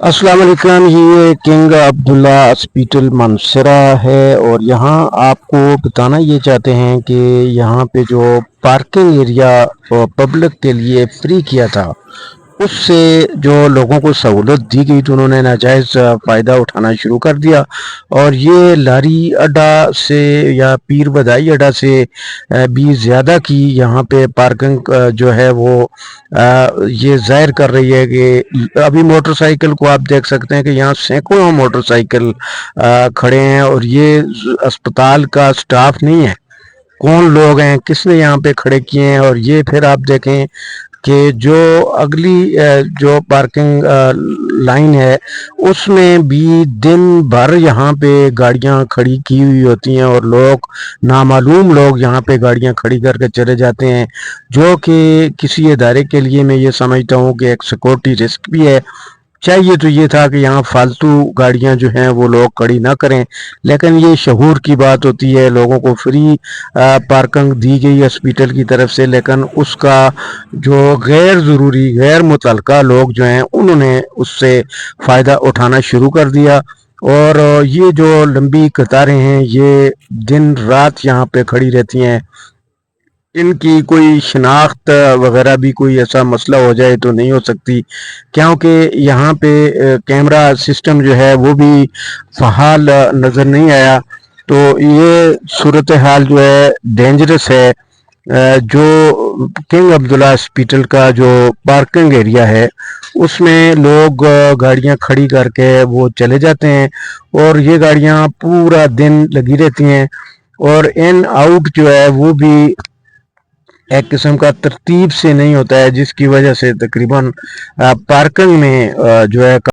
अस्सलाम वालेकुम। ये किंग अब्दुल्ला हॉस्पिटल मानसरा है और यहाँ आपको बताना ये चाहते हैं कि यहाँ पे जो पार्किंग एरिया पब्लिक के लिए फ्री किया था, उससे जो लोगों को सहूलत दी गई तो उन्होंने नाजायज़ फ़ायदा उठाना शुरू कर दिया और ये लारी अड्डा से या पीर बदाई अड्डा से भी ज़्यादा की यहाँ पे पार्किंग जो है वो ये ज़ाहिर कर रही है कि अभी मोटरसाइकिल को आप देख सकते हैं कि यहाँ सैकड़ों मोटरसाइकिल खड़े हैं और ये अस्पताल का स्टाफ नहीं है, कौन लोग हैं, किसने यहाँ पे खड़े किए हैं। और ये फिर आप देखें कि जो अगली जो पार्किंग लाइन है उसमें भी दिन भर यहाँ पे गाड़ियाँ खड़ी की हुई होती हैं और लोग नामालूम लोग यहाँ पे गाड़ियाँ खड़ी करके चले जाते हैं, जो कि किसी इदारे के लिए मैं ये समझता हूँ कि एक सिक्योरिटी रिस्क भी है। चाहिए तो ये था कि यहाँ फालतू गाड़ियाँ जो हैं वो लोग खड़ी ना करें, लेकिन ये शहूर की बात होती है। लोगों को फ्री पार्किंग दी गई हॉस्पिटल की तरफ से, लेकिन उसका जो गैर ज़रूरी गैर मुतल्लका लोग जो हैं उन्होंने उससे फ़ायदा उठाना शुरू कर दिया। और ये जो लंबी कतारें हैं ये दिन रात यहाँ पे खड़ी रहती हैं। इनकी कोई शनाख्त वगैरह भी कोई ऐसा मसला हो जाए तो नहीं हो सकती, क्योंकि यहाँ पे कैमरा सिस्टम जो है वो भी फ़हाल नज़र नहीं आया। तो ये सूरत हाल जो है डेंजरस है। जो किंग अब्दुल्ला हॉस्पिटल का जो पार्किंग एरिया है उसमें लोग गाड़ियाँ खड़ी करके वो चले जाते हैं और ये गाड़ियाँ पूरा दिन लगी रहती हैं और इन आउट जो है वो भी एक किस्म का तरतीब से नहीं होता है, जिसकी वजह से तकरीबन पार्किंग में जो है